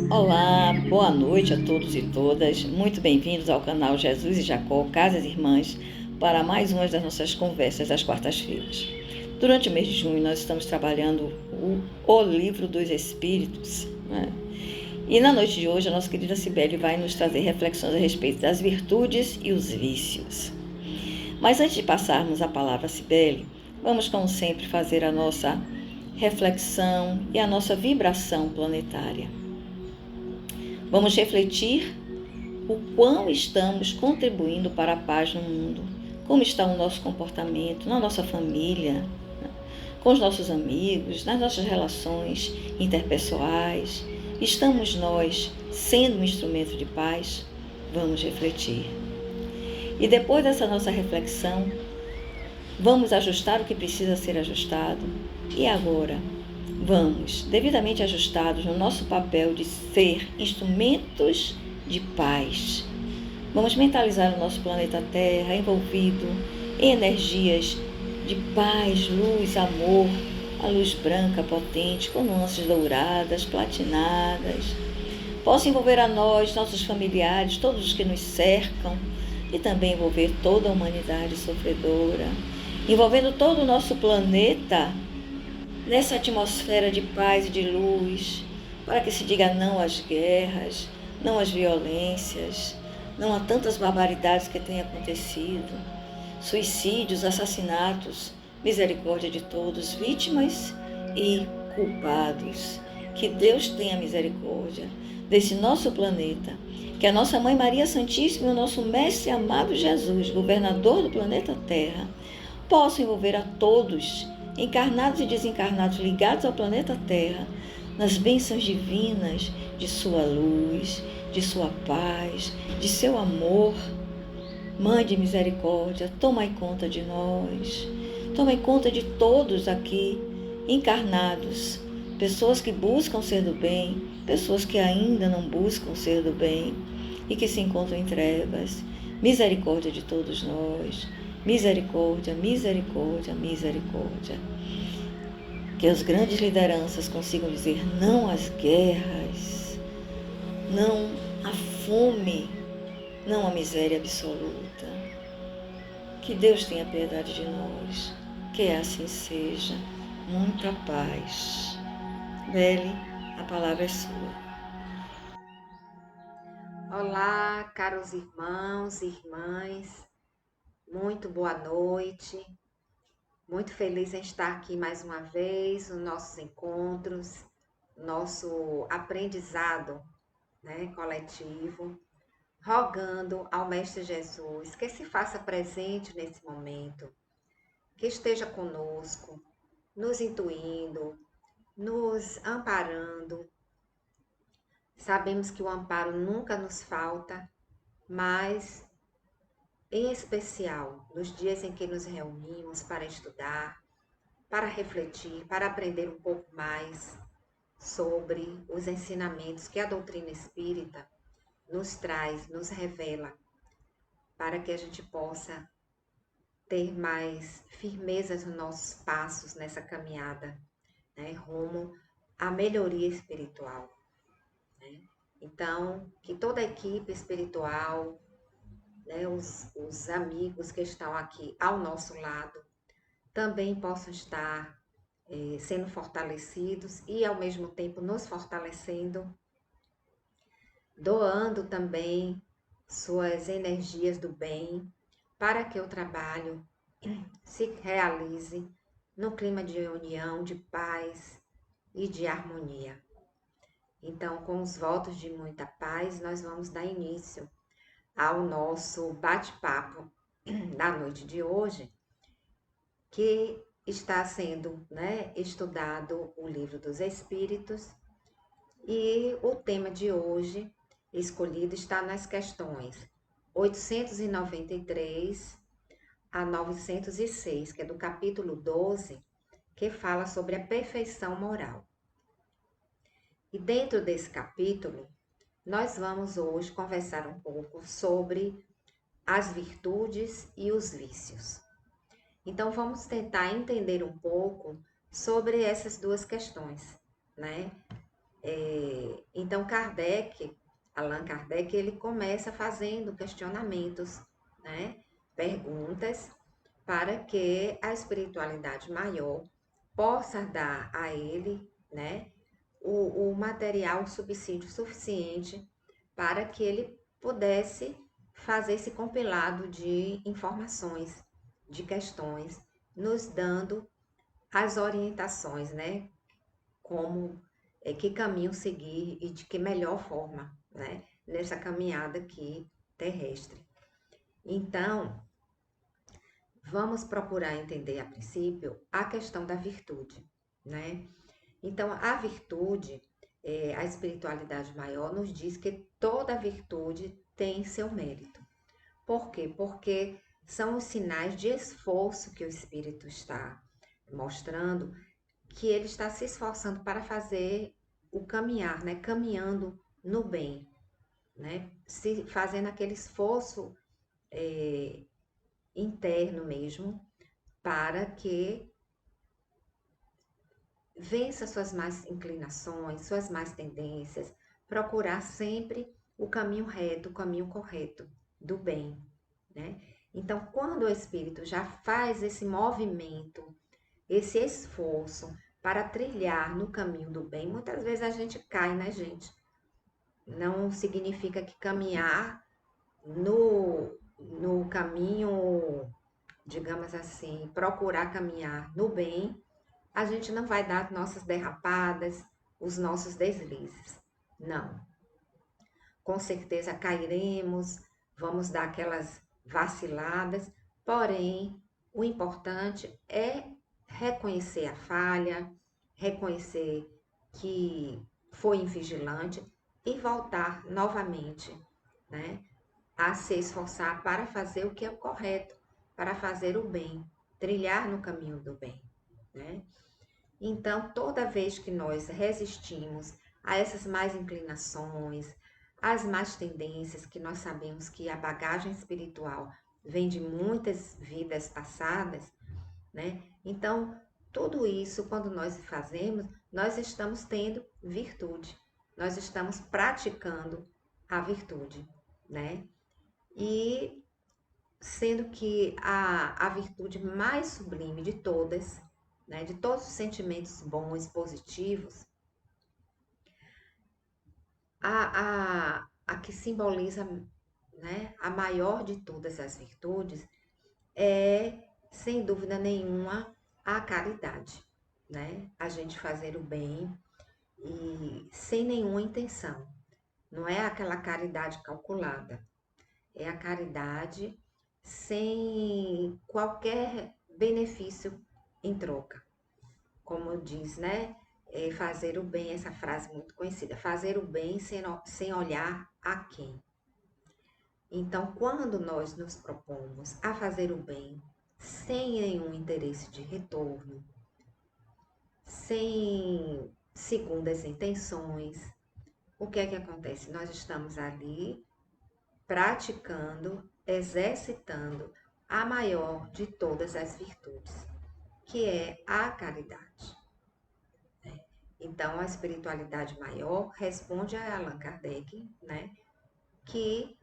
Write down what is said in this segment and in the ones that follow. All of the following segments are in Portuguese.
Olá, boa noite a todos e todas. Muito bem-vindos ao canal Jesus e Jacó, Casas Irmãs, para mais uma das nossas conversas das quartas-feiras. Durante o mês de junho, nós estamos trabalhando o Livro dos Espíritos, né? E na noite de hoje, a nossa querida Cibele vai nos trazer reflexões a respeito das virtudes e os vícios. Mas antes de passarmos a palavra a Cibele, vamos, como sempre, fazer a nossa reflexão e a nossa vibração planetária. Vamos refletir o quão estamos contribuindo para a paz no mundo, como está o nosso comportamento na nossa família, com os nossos amigos, nas nossas relações interpessoais. Estamos nós sendo um instrumento de paz? Vamos refletir. E depois dessa nossa reflexão, vamos ajustar o que precisa ser ajustado. E agora, vamos, devidamente ajustados no nosso papel de ser instrumentos de paz. Vamos mentalizar o nosso planeta Terra envolvido em energias de paz, luz, amor, a luz branca potente, com nuances douradas, platinadas. Possa envolver a nós, nossos familiares, todos os que nos cercam, e também envolver toda a humanidade sofredora, envolvendo todo o nosso planeta nessa atmosfera de paz e de luz, para que se diga não às guerras, não às violências, não a tantas barbaridades que têm acontecido, suicídios, assassinatos, misericórdia de todos, vítimas e culpados. Que Deus tenha misericórdia desse nosso planeta, que a nossa Mãe Maria Santíssima e o nosso Mestre amado Jesus, governador do planeta Terra, possam envolver a todos, encarnados e desencarnados ligados ao planeta Terra, nas bênçãos divinas de sua luz, de sua paz, de seu amor. Mãe de misericórdia, tomai conta de nós, tomai conta de todos aqui encarnados, pessoas que buscam ser do bem, pessoas que ainda não buscam ser do bem e que se encontram em trevas. Misericórdia de todos nós, misericórdia, misericórdia, misericórdia. Que as grandes lideranças consigam dizer não às guerras, não à fome, não à miséria absoluta. Que Deus tenha piedade de nós, que assim seja. Muita paz. Belle, a palavra é sua. Olá, caros irmãos e irmãs, muito boa noite. Muito feliz em estar aqui mais uma vez nos nossos encontros, nosso aprendizado, coletivo, rogando ao Mestre Jesus que se faça presente nesse momento, que esteja conosco, nos intuindo, nos amparando. Sabemos que o amparo nunca nos falta, mas em especial nos dias em que nos reunimos para estudar, para refletir, para aprender um pouco mais sobre os ensinamentos que a doutrina espírita nos traz, nos revela, para que a gente possa ter mais firmeza nos nossos passos nessa caminhada, rumo à melhoria espiritual. Então, que toda a equipe espiritual, os amigos que estão aqui ao nosso lado, também possam estar sendo fortalecidos e, ao mesmo tempo, nos fortalecendo, doando também suas energias do bem para que o trabalho se realize no clima de união, de paz e de harmonia. Então, com os votos de muita paz, nós vamos dar início ao nosso bate-papo da noite de hoje, que está sendo estudado o Livro dos Espíritos, e o tema de hoje escolhido está nas questões 893 a 906, que é do capítulo 12, que fala sobre a perfeição moral. E dentro desse capítulo, nós vamos hoje conversar um pouco sobre as virtudes e os vícios. Então, vamos tentar entender um pouco sobre essas duas questões, né? Então, Allan Kardec, ele começa fazendo questionamentos, né? Perguntas para que a espiritualidade maior possa dar a ele, né, o material, o subsídio suficiente para que ele pudesse fazer esse compilado de informações, de questões, nos dando as orientações, né, como que caminho seguir e de que melhor forma, né, nessa caminhada aqui terrestre. Então, vamos procurar entender a princípio a questão da virtude, né? Então, a virtude, a espiritualidade maior nos diz que toda virtude tem seu mérito. Por quê? Porque são os sinais de esforço que o espírito está mostrando, que ele está se esforçando para fazer o caminhar, né? Caminhando no bem, né? Fazendo aquele esforço interno mesmo, para que vença suas más inclinações, suas más tendências, procurar sempre o caminho reto, o caminho correto do bem, né? Então, quando o espírito já faz esse movimento, esse esforço para trilhar no caminho do bem, muitas vezes a gente cai, né, gente? Não significa que caminhar no caminho, digamos assim, procurar caminhar no bem, a gente não vai dar nossas derrapadas, os nossos deslizes. Não. Com certeza cairemos, vamos dar aquelas vaciladas, porém, o importante é reconhecer a falha, reconhecer que foi invigilante e voltar novamente, né, a se esforçar para fazer o que é o correto, para fazer o bem, trilhar no caminho do bem, né? Então, toda vez que nós resistimos a essas más inclinações, às más tendências, que nós sabemos que a bagagem espiritual vem de muitas vidas passadas, né? Então, tudo isso, quando nós fazemos, nós estamos tendo virtude, nós estamos praticando a virtude, né? E sendo que a virtude mais sublime de todas, né, de todos os sentimentos bons, positivos, a que simboliza, né, a maior de todas as virtudes, é, sem dúvida nenhuma, a caridade, né? A gente fazer o bem e sem nenhuma intenção. Não é aquela caridade calculada, é a caridade sem qualquer benefício em troca. Como diz, né? Fazer o bem, essa frase muito conhecida, fazer o bem sem olhar a quem. Então, quando nós nos propomos a fazer o bem sem nenhum interesse de retorno, sem segundas intenções, o que é que acontece? Nós estamos ali praticando, exercitando a maior de todas as virtudes, que é a caridade. Então, a espiritualidade maior responde a Allan Kardec, né, que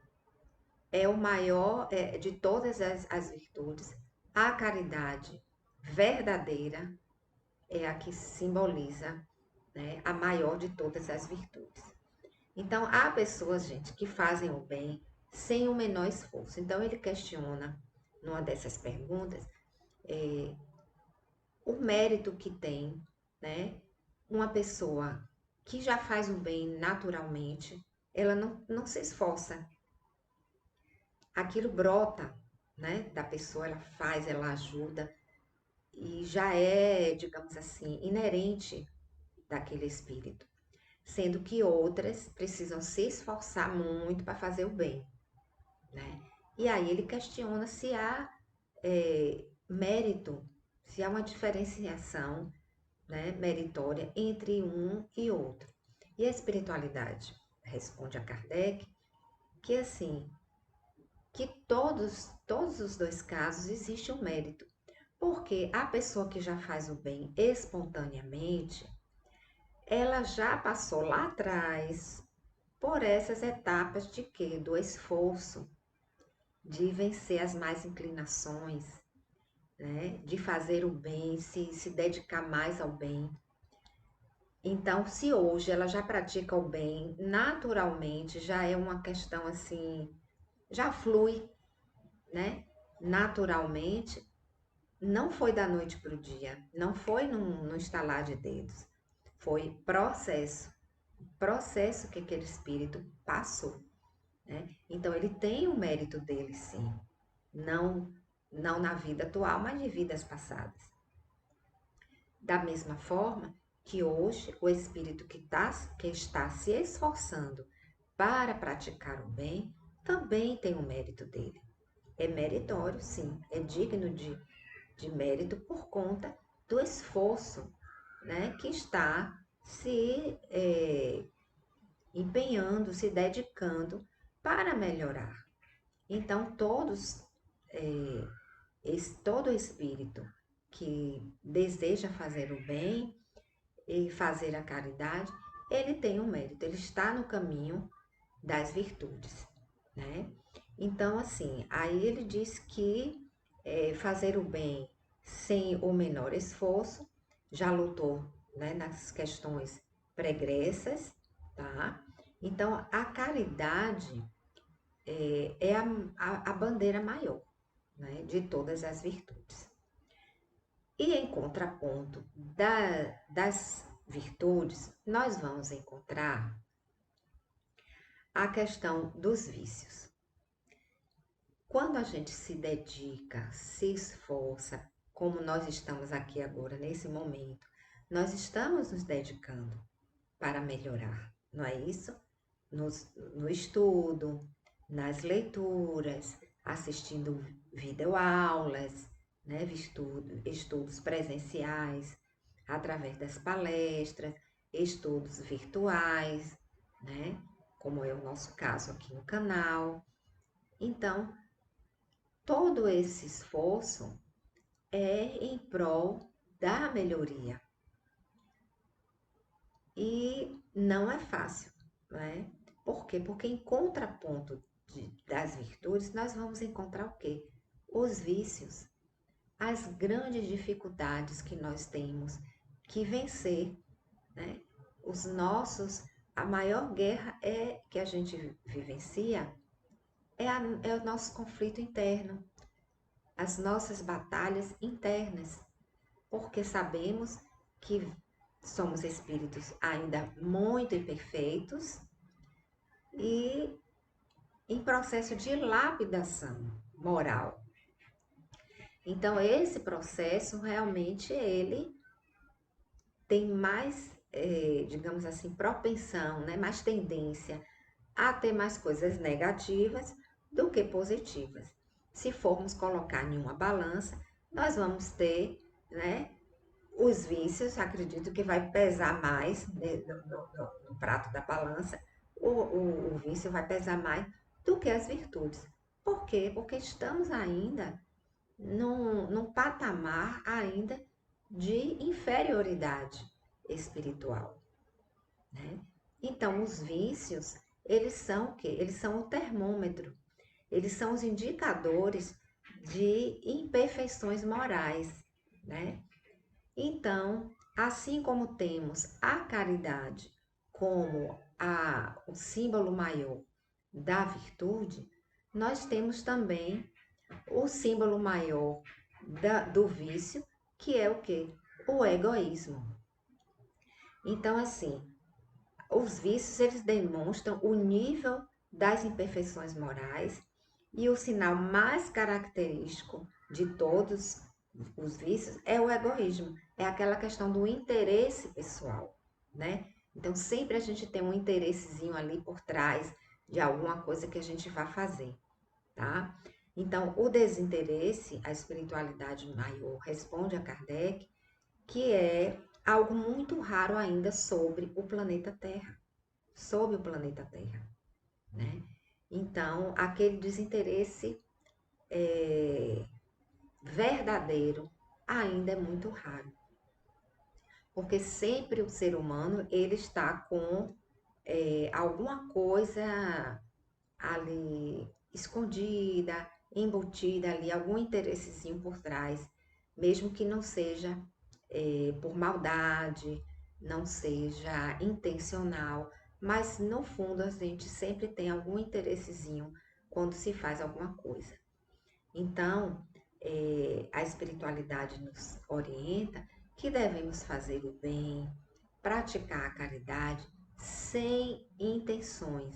é o maior de todas as virtudes. A caridade verdadeira é a que simboliza, né, a maior de todas as virtudes. Então, há pessoas, gente, que fazem o bem sem o menor esforço. Então, ele questiona, numa dessas perguntas, o mérito que tem, né, uma pessoa que já faz o bem naturalmente, ela não se esforça. Aquilo brota, né, da pessoa, ela faz, ela ajuda, e já é, digamos assim, inerente daquele espírito. Sendo que outras precisam se esforçar muito para fazer o bem, né? E aí ele questiona se há mérito, se há uma diferenciação, né, meritória entre um e outro. E a espiritualidade responde a Kardec que assim, que todos os dois casos existe um mérito, porque a pessoa que já faz o bem espontaneamente, ela já passou lá atrás por essas etapas de quê? Do esforço, de vencer as más inclinações, né? De fazer o bem, se dedicar mais ao bem. Então, se hoje ela já pratica o bem, naturalmente já é uma questão assim, já flui, né? Naturalmente, não foi da noite para o dia, não foi no estalar de dedos, foi processo que aquele espírito passou, né? Então, ele tem o mérito dele, sim, não, não na vida atual, mas de vidas passadas. Da mesma forma que hoje o espírito que está se esforçando para praticar o bem também tem o mérito dele. É meritório, sim, é digno de mérito por conta do esforço, né, que está se empenhando, se dedicando para melhorar. Então, todo espírito que deseja fazer o bem e fazer a caridade, ele tem um mérito, ele está no caminho das virtudes, né? Então, assim, aí ele diz que fazer o bem sem o menor esforço, já lutou, né, nas questões pregressas, tá? Então, a caridade é a bandeira maior, né, de todas as virtudes. E em contraponto das virtudes, nós vamos encontrar a questão dos vícios. Quando a gente se dedica, se esforça, como nós estamos aqui agora, nesse momento, nós estamos nos dedicando para melhorar, não é isso? No estudo, nas leituras, assistindo videoaulas, né? Estudos presenciais, através das palestras, estudos virtuais, né? Como é o nosso caso aqui no canal. Então, todo esse esforço é em prol da melhoria. E não é fácil, né? Por quê? Porque em contraponto das virtudes, nós vamos encontrar o quê? Os vícios, as grandes dificuldades que nós temos que vencer, né? A maior guerra que a gente vivencia é o nosso conflito interno, as nossas batalhas internas, porque sabemos que somos espíritos ainda muito imperfeitos e em processo de lapidação moral. Então, esse processo realmente ele tem mais, digamos assim, propensão, né? Mais tendência a ter mais coisas negativas do que positivas. Se formos colocar em uma balança, nós vamos ter, né, os vícios, acredito que vai pesar mais, né, no prato da balança, o vício vai pesar mais do que as virtudes. Por quê? Porque estamos ainda num patamar ainda de inferioridade espiritual, né? Então, os vícios, eles são o quê? Eles são o termômetro, eles são os indicadores de imperfeições morais, né? Então, assim como temos a caridade como o símbolo maior da virtude, nós temos também o símbolo maior do vício, que é o quê? O egoísmo. Então, assim, os vícios, eles demonstram o nível das imperfeições morais e o sinal mais característico de todos os vícios é o egoísmo, é aquela questão do interesse pessoal, né? Então, sempre a gente tem um interessezinho ali por trás de alguma coisa que a gente vai fazer, tá? Então, o desinteresse, a espiritualidade maior, responde a Kardec, que é algo muito raro ainda sobre o planeta Terra, né? Então, aquele desinteresse verdadeiro ainda é muito raro. porque sempre o ser humano ele está com alguma coisa ali escondida, embutida ali, algum interessezinho por trás, mesmo que não seja por maldade, não seja intencional, mas no fundo a gente sempre tem algum interessezinho quando se faz alguma coisa. Então, a espiritualidade nos orienta que devemos fazer o bem, praticar a caridade sem intenções,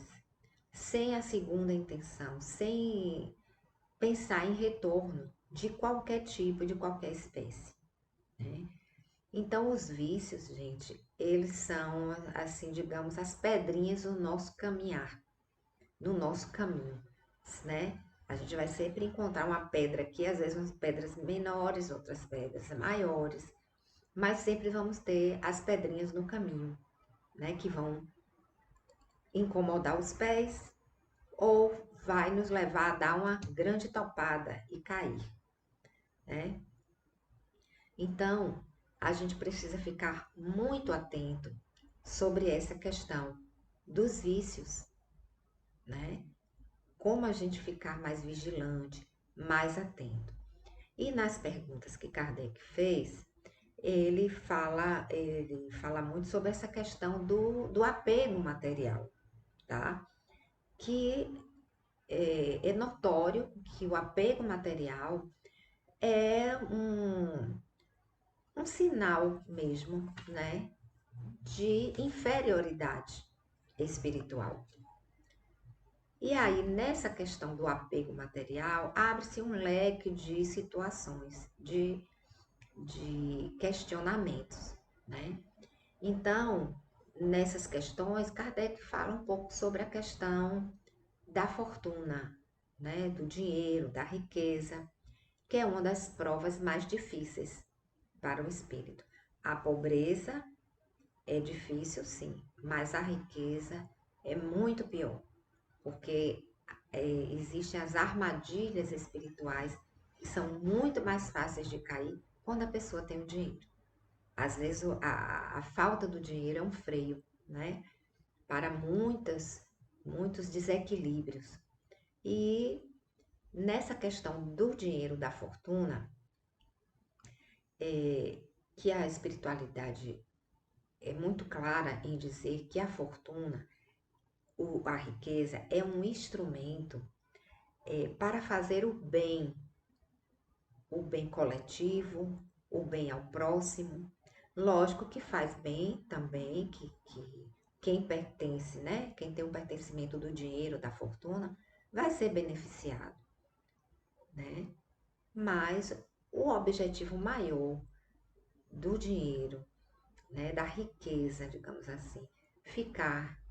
sem a segunda intenção, sem pensar em retorno de qualquer tipo, de qualquer espécie, né? Então, os vícios, gente, eles são, assim, digamos, as pedrinhas do nosso caminhar, no nosso caminho, né? A gente vai sempre encontrar uma pedra aqui, às vezes umas pedras menores, outras pedras maiores, mas sempre vamos ter as pedrinhas no caminho, né? Que vão incomodar os pés ou vai nos levar a dar uma grande topada e cair, né? Então, a gente precisa ficar muito atento sobre essa questão dos vícios, né? Como a gente ficar mais vigilante, mais atento. E nas perguntas que Kardec fez, ele fala muito sobre essa questão do apego material, tá? Que é notório que o apego material é um sinal mesmo, né, de inferioridade espiritual. E aí, nessa questão do apego material, abre-se um leque de situações, de questionamentos, né? Então, nessas questões, Kardec fala um pouco sobre a questão da fortuna, né? Do dinheiro, da riqueza, que é uma das provas mais difíceis para o espírito. A pobreza é difícil, sim, mas a riqueza é muito pior, porque existem as armadilhas espirituais que são muito mais fáceis de cair quando a pessoa tem o dinheiro. Às vezes a falta do dinheiro é um freio, né, para muitos desequilíbrios. E nessa questão do dinheiro, da fortuna, que a espiritualidade é muito clara em dizer que a fortuna, a riqueza, é um instrumento para fazer o bem coletivo, o bem ao próximo. Lógico que faz bem também, que quem pertence, né? Quem tem o pertencimento do dinheiro, da fortuna, vai ser beneficiado, né? Mas o objetivo maior do dinheiro, né, da riqueza, digamos assim, ficar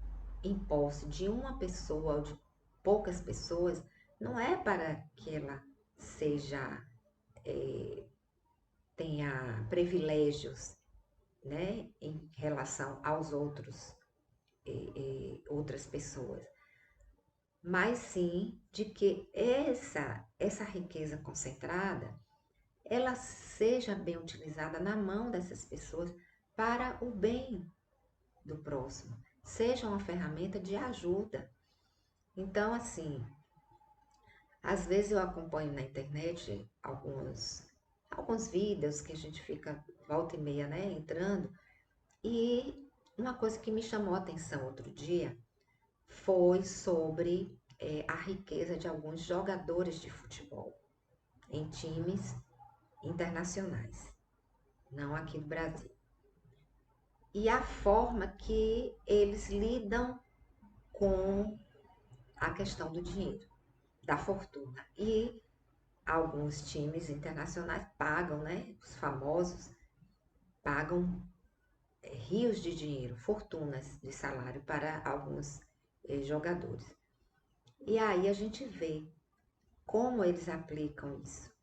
em posse de uma pessoa ou de poucas pessoas, não é para que ela seja, tenha privilégios, né, em relação aos outras pessoas, mas sim de que essa riqueza concentrada, ela seja bem utilizada na mão dessas pessoas para o bem do próximo, seja uma ferramenta de ajuda. Então, assim, às vezes eu acompanho na internet alguns vídeos que a gente fica volta e meia, né, entrando, e uma coisa que me chamou a atenção outro dia foi sobre a riqueza de alguns jogadores de futebol em times internacionais, não aqui do Brasil. E a forma que eles lidam com a questão do dinheiro, da fortuna. E alguns times internacionais pagam, né? Os famosos pagam rios de dinheiro, fortunas de salário para alguns jogadores. E aí a gente vê como eles aplicam isso.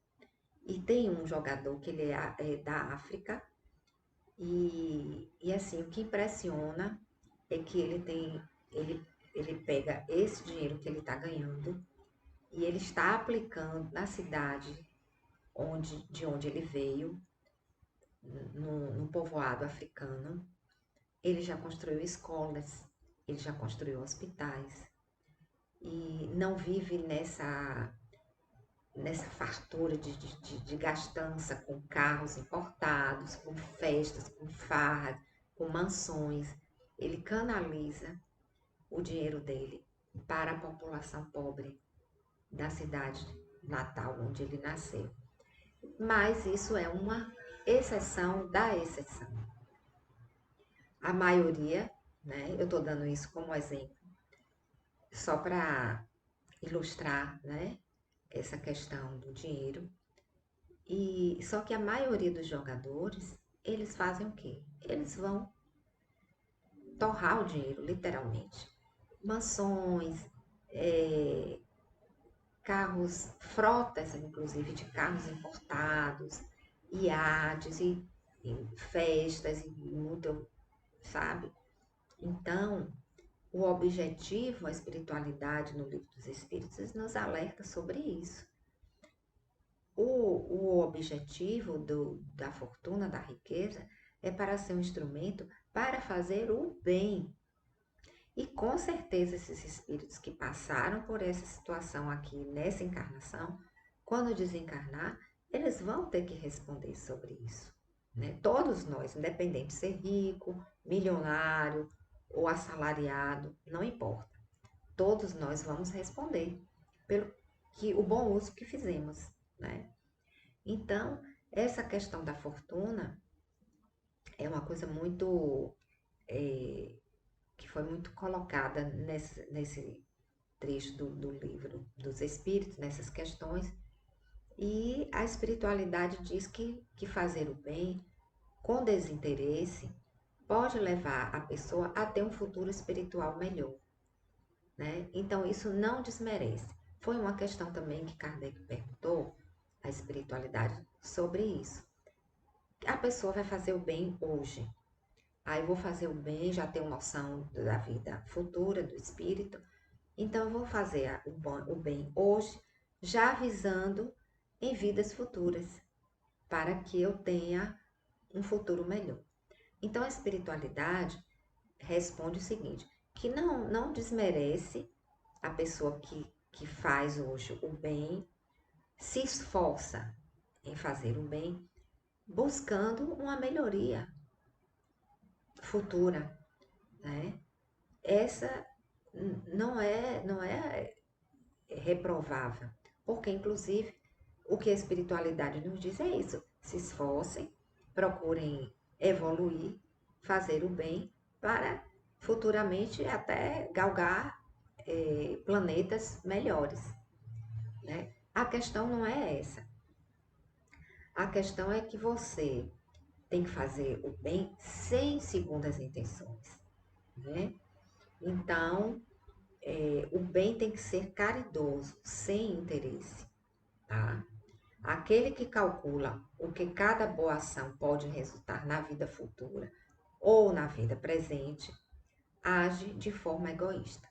E tem um jogador que ele é da África, e assim, o que impressiona é que ele pega esse dinheiro que ele está ganhando e ele está aplicando na cidade de onde ele veio, no povoado africano, ele já construiu escolas, ele já construiu hospitais e não vive nessa fartura de gastança com carros importados, com festas, com farras, com mansões. Ele canaliza o dinheiro dele para a população pobre da cidade natal onde ele nasceu. Mas isso é uma exceção da exceção. A maioria, né, eu estou dando isso como exemplo, só para ilustrar, né, essa questão do dinheiro. E só que a maioria dos jogadores, eles fazem o quê? Eles vão torrar o dinheiro, literalmente. Mansões, carros, frotas, inclusive, de carros importados, iates e festas, e muito, sabe? Então, o objetivo, a espiritualidade no Livro dos Espíritos nos alerta sobre isso. O objetivo da fortuna, da riqueza, é para ser um instrumento para fazer o bem. E com certeza esses espíritos que passaram por essa situação aqui nessa encarnação, quando desencarnar, eles vão ter que responder sobre isso. Né? Todos nós, independente de ser rico, milionário ou assalariado, não importa. Todos nós vamos responder pelo o bom uso que fizemos. Né? Então, essa questão da fortuna é uma coisa muito que foi muito colocada nesse trecho do livro dos Espíritos, nessas questões. E a espiritualidade diz que fazer o bem com desinteresse pode levar a pessoa a ter um futuro espiritual melhor. Né? Então, isso não desmerece. Foi uma questão também que Kardec perguntou à espiritualidade sobre isso. A pessoa vai fazer o bem hoje. Aí eu vou fazer o bem, já tenho noção da vida futura, do espírito. Então, eu vou fazer o bem hoje, já visando em vidas futuras, para que eu tenha um futuro melhor. Então, a espiritualidade responde o seguinte, que não desmerece a pessoa que faz hoje o bem, se esforça em fazer o bem, buscando uma melhoria futura, né? Essa não é reprovável, porque inclusive o que a espiritualidade nos diz é isso: se esforcem, procurem evoluir, fazer o bem para futuramente até galgar planetas melhores, né? A questão não é essa. A questão é que você tem que fazer o bem sem segundas intenções, né? Então, o bem tem que ser caridoso, sem interesse, tá? Aquele que calcula o que cada boa ação pode resultar na vida futura ou na vida presente, age de forma egoísta.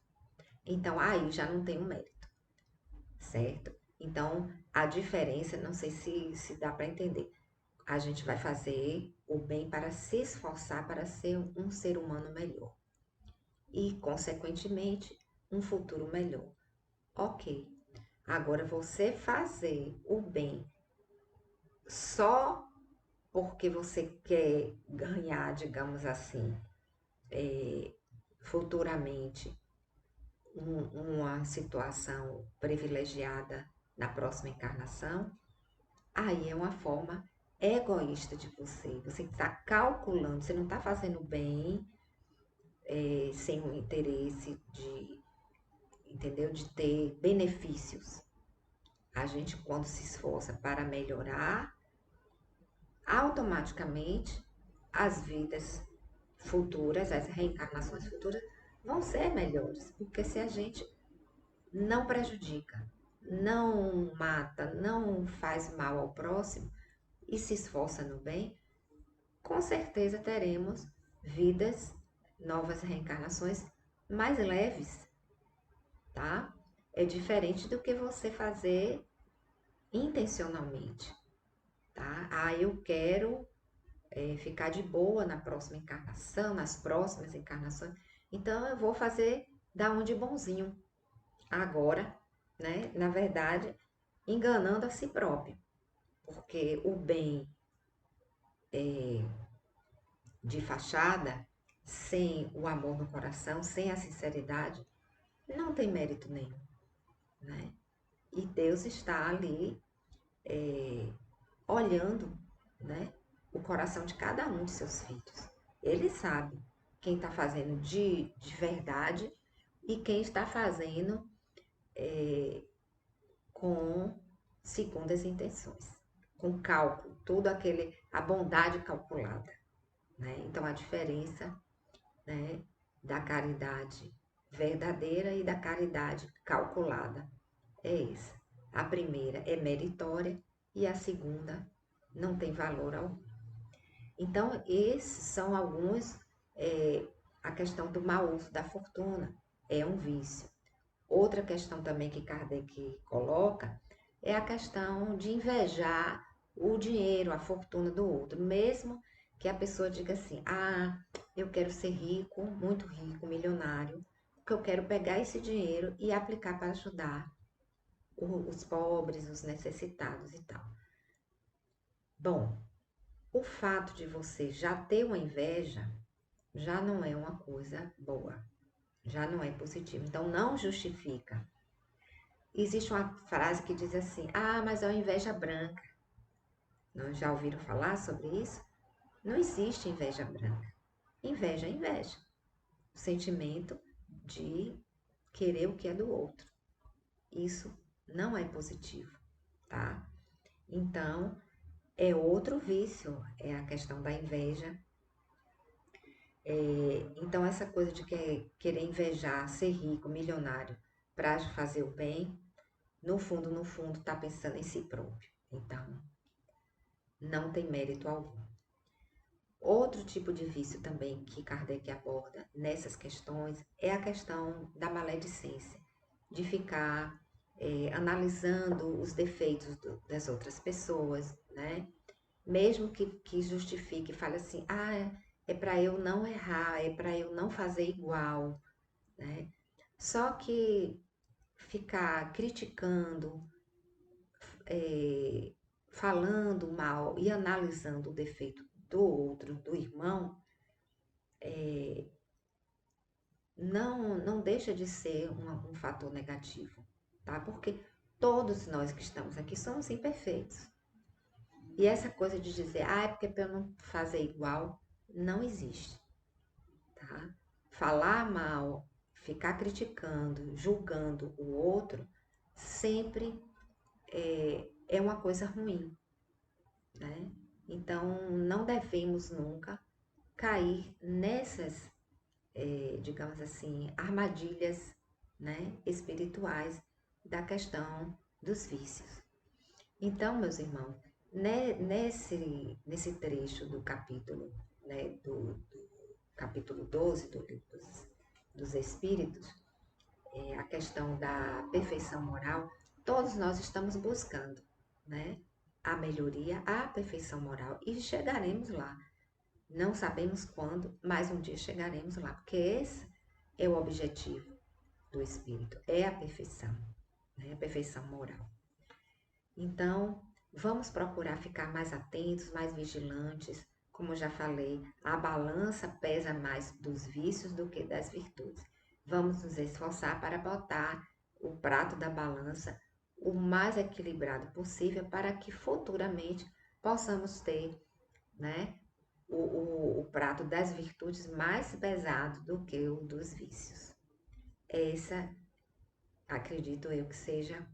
Então, aí já não tem um mérito, certo? Então, a diferença, não sei se dá para entender. A gente vai fazer o bem para se esforçar para ser um ser humano melhor. E, consequentemente, um futuro melhor. Ok. Agora, você fazer o bem só porque você quer ganhar, digamos assim, futuramente, uma situação privilegiada na próxima encarnação, aí é uma forma egoísta de você. Você está calculando, você não está fazendo bem sem o interesse entendeu? De ter benefícios. A gente, quando se esforça para melhorar, automaticamente as vidas futuras, as reencarnações futuras, vão ser melhores. Porque se a gente não prejudica, não mata, não faz mal ao próximo e se esforça no bem, com certeza teremos vidas, novas reencarnações mais leves, tá? É diferente do que você fazer intencionalmente, tá? Ah, eu quero ficar de boa na próxima encarnação, nas próximas encarnações. Então eu vou fazer da onde bonzinho agora, né? Na verdade, enganando a si próprio, porque o bem de fachada, sem o amor no coração, sem a sinceridade, não tem mérito nenhum, né? E Deus está ali olhando, né, o coração de cada um de seus filhos. Ele sabe quem está fazendo de verdade e quem está fazendo com segundas intenções, com cálculo, a bondade calculada, né? Então a diferença, né, da caridade verdadeira e da caridade calculada é essa. A primeira é meritória e a segunda não tem valor algum. Então, esses são alguns, a questão do mau uso da fortuna, é um vício. Outra questão também que Kardec coloca é a questão de invejar o dinheiro, a fortuna do outro, mesmo que a pessoa diga assim, eu quero ser rico, muito rico, milionário, porque eu quero pegar esse dinheiro e aplicar para ajudar os pobres, os necessitados e tal. Bom, o fato de você já ter uma inveja já não é uma coisa boa, já não é positivo. Então, não justifica. Existe uma frase que diz assim: mas é uma inveja branca. Não já ouviram falar sobre isso? Não existe inveja branca. Inveja é inveja. O sentimento de querer o que é do outro. Isso não é positivo, tá? Então, é outro vício, é a questão da inveja. Então, essa coisa de querer invejar, ser rico, milionário, para fazer o bem, no fundo, está pensando em si próprio. Então, não tem mérito algum. Outro tipo de vício também que Kardec aborda nessas questões é a questão da maledicência, de ficar analisando os defeitos das outras pessoas, né? Mesmo que justifique, fale assim, é para eu não errar, é para eu não fazer igual, né? Só que ficar criticando, falando mal e analisando o defeito do outro, do irmão, não deixa de ser um fator negativo, tá? Porque todos nós que estamos aqui somos imperfeitos. E essa coisa de dizer, é porque para eu não fazer igual, não existe, tá? Falar mal, ficar criticando, julgando o outro, sempre é uma coisa ruim, né? Então, não devemos nunca cair nessas, digamos assim, armadilhas, né, espirituais da questão dos vícios. Então, meus irmãos, nesse trecho do capítulo, né, do capítulo 12 do Livro dos Espíritos, a questão da perfeição moral, todos nós estamos buscando, né, a melhoria, a perfeição moral e chegaremos lá. Não sabemos quando, mas um dia chegaremos lá, porque esse é o objetivo do Espírito, é a perfeição, né, a perfeição moral. Então, vamos procurar ficar mais atentos, mais vigilantes. Como já falei, a balança pesa mais dos vícios do que das virtudes. Vamos nos esforçar para botar o prato da balança o mais equilibrado possível para que futuramente possamos ter, né, o prato das virtudes mais pesado do que o dos vícios. Essa, acredito eu, que seja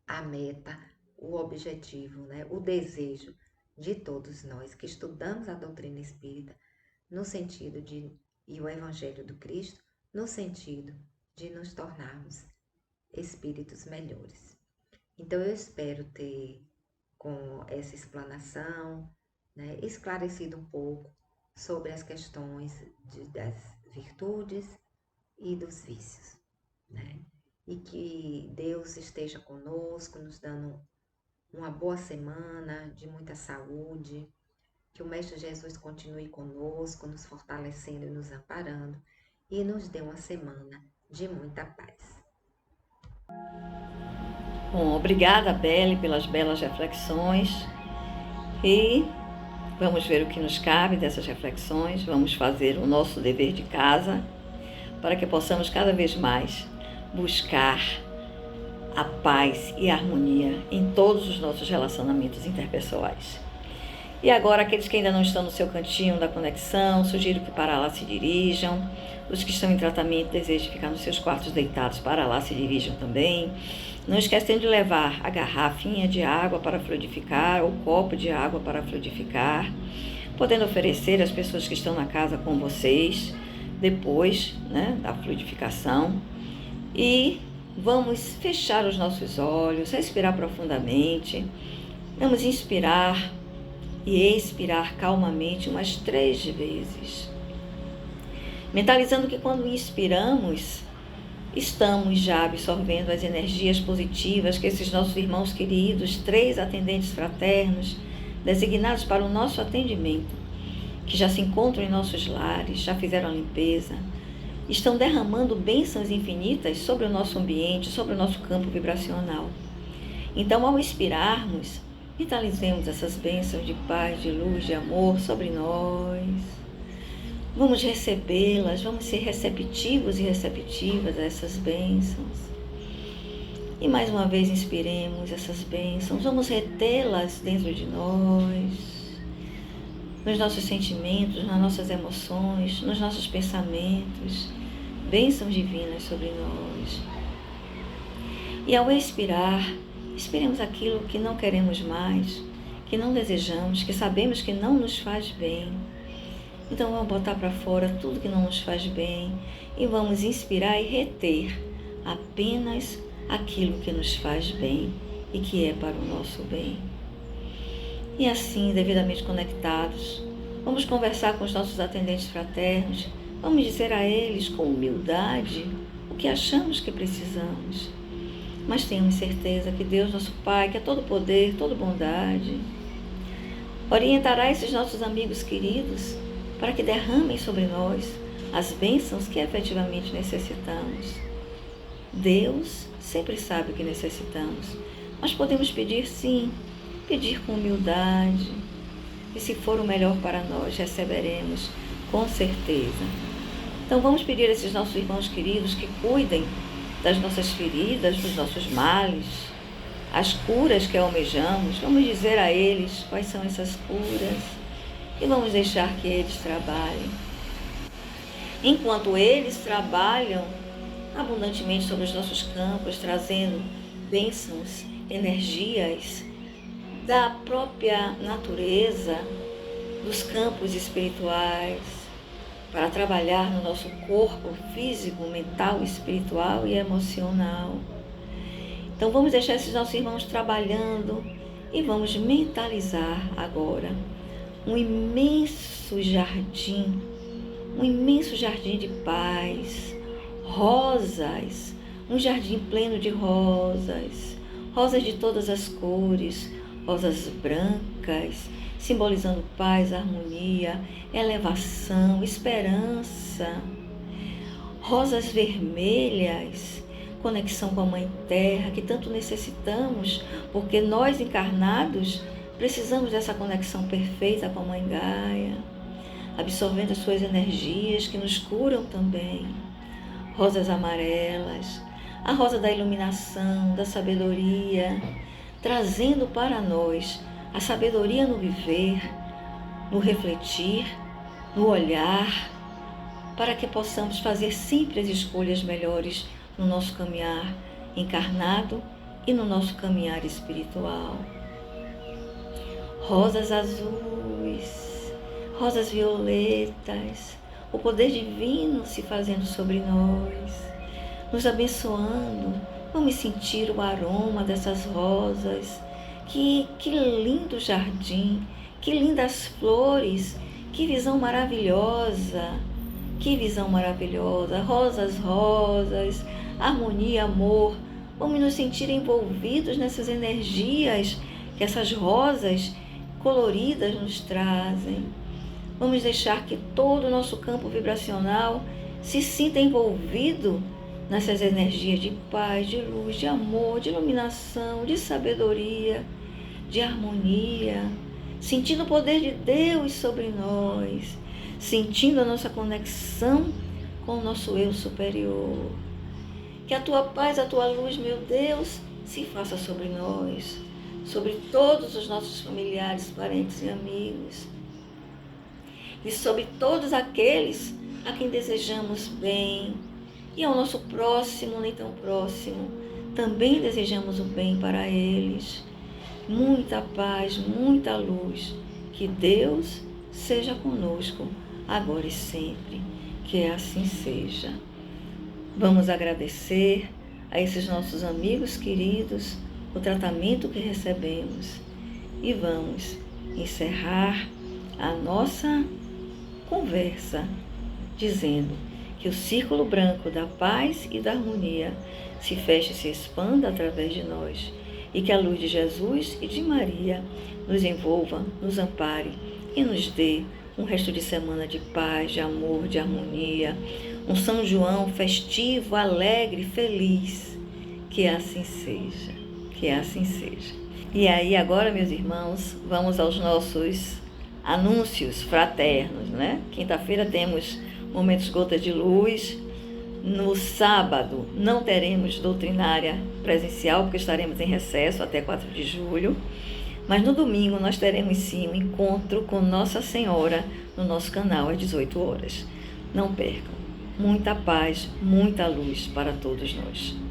a meta, o objetivo, né, o desejo de todos nós que estudamos a doutrina espírita no sentido e o Evangelho do Cristo, no sentido de nos tornarmos espíritos melhores. Então eu espero ter, com essa explanação, né, esclarecido um pouco sobre as questões das virtudes e dos vícios, né? E que Deus esteja conosco, nos dando uma boa semana de muita saúde, Que o Mestre Jesus continue conosco, nos fortalecendo e nos amparando, e nos dê uma semana de muita paz. Bom, obrigada, Belle, pelas belas reflexões. E vamos ver o que nos cabe dessas reflexões. Vamos fazer o nosso dever de casa para que possamos cada vez mais buscar a paz e a harmonia em todos os nossos relacionamentos interpessoais. E agora, aqueles que ainda não estão no seu cantinho da conexão, sugiro que para lá se dirijam. Os que estão em tratamento desejam ficar nos seus quartos deitados, para lá se dirijam também. Não esquecendo de levar a garrafinha de água para fluidificar, ou copo de água para fluidificar, podendo oferecer às pessoas que estão na casa com vocês, depois, da fluidificação. E vamos fechar os nossos olhos, respirar profundamente. Vamos inspirar e expirar calmamente umas 3 vezes. Mentalizando que quando inspiramos, estamos já absorvendo as energias positivas que esses nossos irmãos queridos, 3 atendentes fraternos, designados para o nosso atendimento, que já se encontram em nossos lares, já fizeram a limpeza, estão derramando bênçãos infinitas sobre o nosso ambiente, sobre o nosso campo vibracional. Então, ao expirarmos, mentalizemos essas bênçãos de paz, de luz, de amor sobre nós. Vamos recebê-las, vamos ser receptivos e receptivas a essas bênçãos. E mais uma vez inspiremos essas bênçãos, vamos retê-las dentro de nós, nos nossos sentimentos, nas nossas emoções, nos nossos pensamentos, bênçãos divinas sobre nós. E ao expirar, expiremos aquilo que não queremos mais, que não desejamos, que sabemos que não nos faz bem. Então vamos botar para fora tudo que não nos faz bem e vamos inspirar e reter apenas aquilo que nos faz bem e que é para o nosso bem. E assim, devidamente conectados, vamos conversar com os nossos atendentes fraternos, vamos dizer a eles com humildade o que achamos que precisamos. Mas tenhamos certeza que Deus, nosso Pai, que é todo poder, toda bondade, orientará esses nossos amigos queridos para que derramem sobre nós as bênçãos que efetivamente necessitamos. Deus sempre sabe o que necessitamos, mas podemos pedir sim, pedir com humildade, e se for o melhor para nós, receberemos com certeza. Então vamos pedir a esses nossos irmãos queridos que cuidem das nossas feridas, dos nossos males, as curas que almejamos. Vamos dizer a eles quais são essas curas e vamos deixar que eles trabalhem. Enquanto eles trabalham abundantemente sobre os nossos campos, trazendo bênçãos, energias da própria natureza, dos campos espirituais, para trabalhar no nosso corpo físico, mental, espiritual e emocional. Então vamos deixar esses nossos irmãos trabalhando e vamos mentalizar agora um imenso jardim de paz, rosas, um jardim pleno de rosas, rosas de todas as cores, rosas brancas, simbolizando paz, harmonia, elevação, esperança. Rosas vermelhas, conexão com a Mãe Terra, que tanto necessitamos, porque nós encarnados precisamos dessa conexão perfeita com a Mãe Gaia, absorvendo as suas energias que nos curam também. Rosas amarelas, a rosa da iluminação, da sabedoria, trazendo para nós a sabedoria no viver, no refletir, no olhar, para que possamos fazer sempre as escolhas melhores no nosso caminhar encarnado e no nosso caminhar espiritual. Rosas azuis, rosas violetas, o poder divino se fazendo sobre nós, nos abençoando. Vamos sentir o aroma dessas rosas. Que lindo jardim, que lindas flores, que visão maravilhosa, rosas, rosas, harmonia, amor. Vamos nos sentir envolvidos nessas energias que essas rosas coloridas nos trazem. Vamos deixar que todo o nosso campo vibracional se sinta envolvido nessas energias de paz, de luz, de amor, de iluminação, de sabedoria, de harmonia, sentindo o poder de Deus sobre nós, sentindo a nossa conexão com o nosso eu superior. Que a tua paz, a tua luz, meu Deus, se faça sobre nós, sobre todos os nossos familiares, parentes e amigos, e sobre todos aqueles a quem desejamos bem, e ao nosso próximo, nem tão próximo, também desejamos o bem para eles. Muita paz, muita luz, que Deus seja conosco, agora e sempre, que assim seja. Vamos agradecer a esses nossos amigos queridos o tratamento que recebemos e vamos encerrar a nossa conversa dizendo que o círculo branco da paz e da harmonia se feche e se expanda através de nós e que a luz de Jesus e de Maria nos envolva, nos ampare e nos dê um resto de semana de paz, de amor, de harmonia, um São João festivo, alegre, feliz. Que assim seja, que assim seja. E aí agora, meus irmãos, vamos aos nossos anúncios fraternos, né? Quinta-feira temos Momentos Gotas de Luz. No sábado não teremos doutrinária presencial, porque estaremos em recesso até 4 de julho. Mas no domingo nós teremos sim um encontro com Nossa Senhora no nosso canal às 18 horas. Não percam. Muita paz, muita luz para todos nós.